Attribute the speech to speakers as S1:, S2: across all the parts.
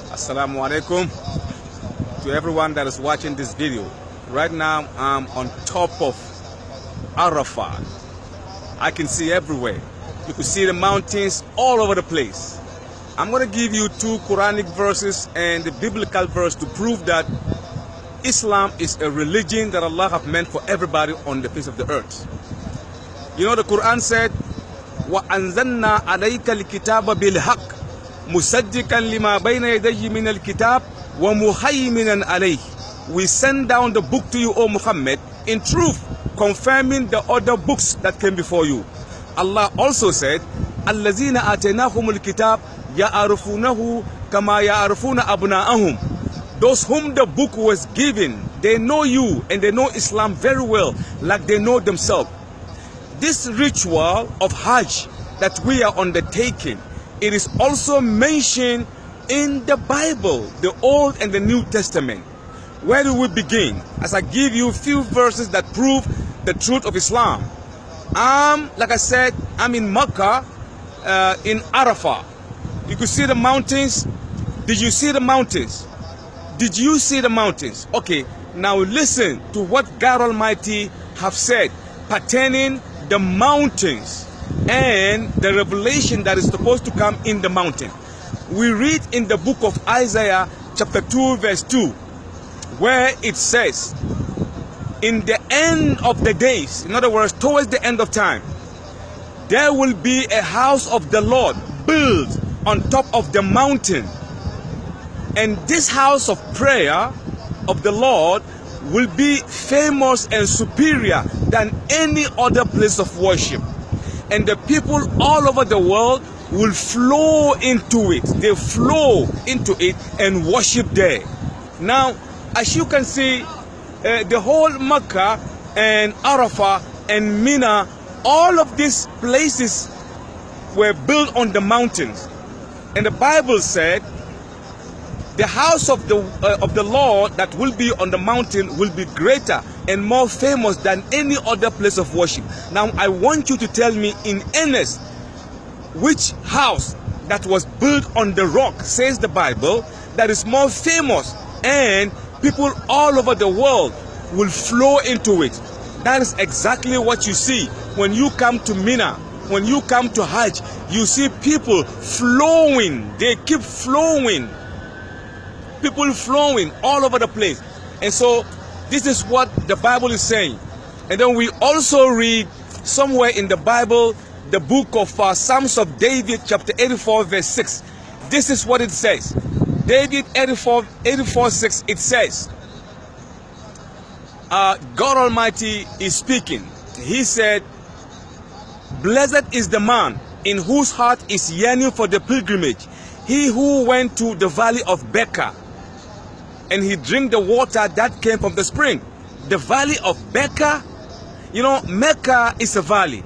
S1: Assalamu alaikum to everyone that is watching this video. Right now I'm on top of Arafat. I can see everywhere. You can see the mountains all over the place. I'm going to give you two Quranic verses and the biblical verse to prove that Islam is a religion that Allah have meant for everybody on the face of the earth. You know, the Quran said, وَأَنزَلْنَا عَلَيْكَ الْكِتَابَ بِالْحَقِّ مُصَدِّقًا لِمَا بَيْنَ يَدَيْهِ مِنَ الْكِتَابِ وَمُهَيْمِنًا عَلَيْهِ. We send down the book to you, O Muhammad, in truth, confirming the other books that came before you. Allah also said, الَّذِينَ آتَيْنَاهُمُ الْكِتَابَ يَعْرِفُونَهُ كَمَا يَعْرِفُونَ أَبْنَاءَهُم. Those whom the book was given, they know you and they know Islam very well, like they know themselves. This ritual of Hajj that we are undertaking, it is also mentioned in the Bible, the Old and the New Testament. Where do we begin? As I give you a few verses that prove the truth of Islam. Like I said, I'm in Mecca, in Arafah. You could see the mountains. Did you see the mountains? Did you see the mountains? Okay, now listen to what God Almighty have said pertaining the mountains and the revelation that is supposed to come in the mountain. We read in the book of Isaiah chapter 2 verse 2 where it says, in the end of the days, in other words, towards the end of time, there will be a house of the Lord built on top of the mountain. And this house of prayer of the Lord will be famous and superior than any other place of worship. And the people all over the world will flow into it. They flow into it and worship there. Now, as you can see, the whole Mecca and Arafah and Mina, all of these places were built on the mountains. And the Bible said, the house of the Lord that will be on the mountain will be greater and more famous than any other place of worship. Now, I want you to tell me in earnest, which house that was built on the rock, says the Bible, that is more famous and people all over the world will flow into it. That is exactly what you see when you come to Mina. When you come to Hajj, you see people flowing. They keep flowing. People flowing all over the place. And so this is what the Bible is saying. And then we also read somewhere in the Bible the book of Psalms of David chapter 84 verse 6. This is what it says. David 84:6, it says, God Almighty is speaking. He said, blessed is the man in whose heart is yearning for the pilgrimage, he who went to the valley of Becca and he drank the water that came from the spring. The valley of Becca, you know, Mecca is a valley.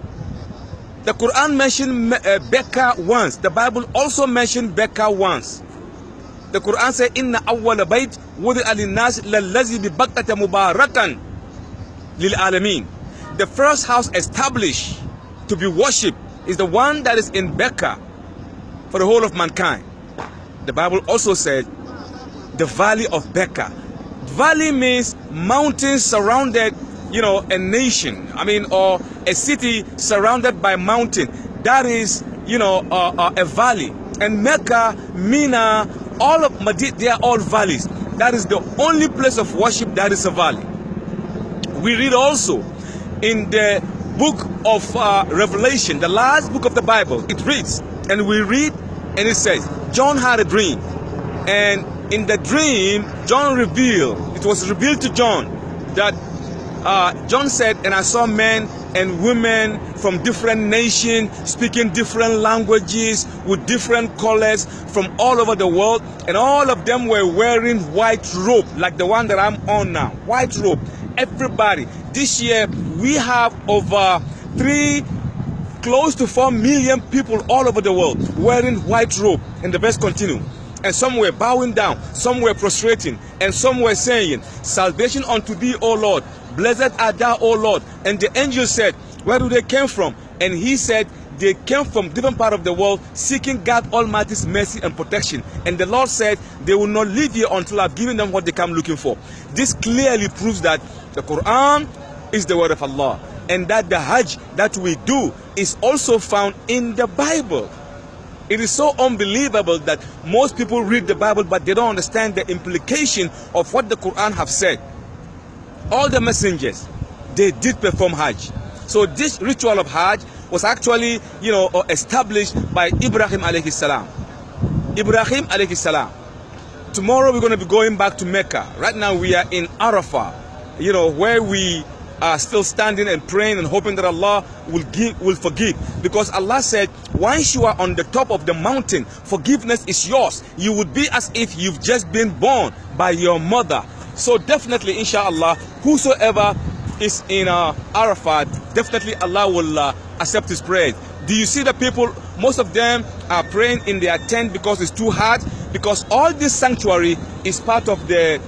S1: The Quran mentioned Becca once. The Bible also mentioned Becca once. The Quran said, Inna awwala bayt wudi'a lin-nas lallazi bi Bakkata mubarakan lil alamin. The first house established to be worshipped is the one that is in Becca for the whole of mankind. The Bible also said, the valley of Becca. Valley means mountains surrounded, you know, a nation. I mean, or a city surrounded by mountain. That is, you know, a valley. And Mecca, Mina, all of Madinah, they are all valleys. That is the only place of worship that is a valley. We read also in the book of Revelation, the last book of the Bible, it reads, and we read, and it says, John had a dream. And in the dream, John revealed, it was revealed to John that John said, and I saw men and women from different nations speaking different languages with different colors from all over the world, and all of them were wearing white robe like the one that I'm on now. White robe. Everybody. This year we have over close to 4 million people all over the world wearing white robe. And the verse continue. And some were bowing down, some were prostrating, and some were saying, salvation unto thee, O Lord. Blessed art thou, O Lord. And the angel said, where do they come from? And he said, they came from different part of the world seeking God Almighty's mercy and protection. And the Lord said they will not leave here until I've given them what they come looking for. This clearly proves that the Quran is the word of Allah, and that the Hajj that we do is also found in the Bible. It is so unbelievable that most people read the Bible but they don't understand the implication of what the Quran have said. All the messengers, they did perform Hajj. So this ritual of Hajj was actually, established by Ibrahim alayhi salam. Ibrahim alayhi salam. Tomorrow we're going to be going back to Mecca. Right now we are in Arafah, where we are still standing and praying and hoping that Allah will forgive. Because Allah said, once you are on the top of the mountain, forgiveness is yours. You would be as if you've just been born by your mother. So definitely, inshallah, whosoever is in Arafat, definitely Allah will accept his prayer. Do you see the people? Most of them are praying in their tent because it's too hard. Because all this sanctuary is part of the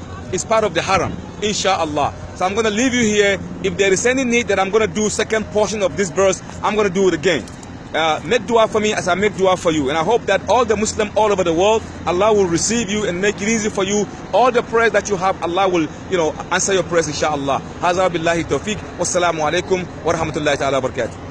S1: haram, inshallah. So I'm going to leave you here. If there is any need that I'm going to do second portion of this verse, I'm going to do it again. Make dua for me as I make dua for you. And I hope that all the Muslims all over the world, Allah will receive you and make it easy for you. All the prayers that you have, Allah will, answer your prayers, inshallah. Hadha billahi tawfiq. Wassalamu alaikum wa rahmatullahi ta'ala wa barakatuh.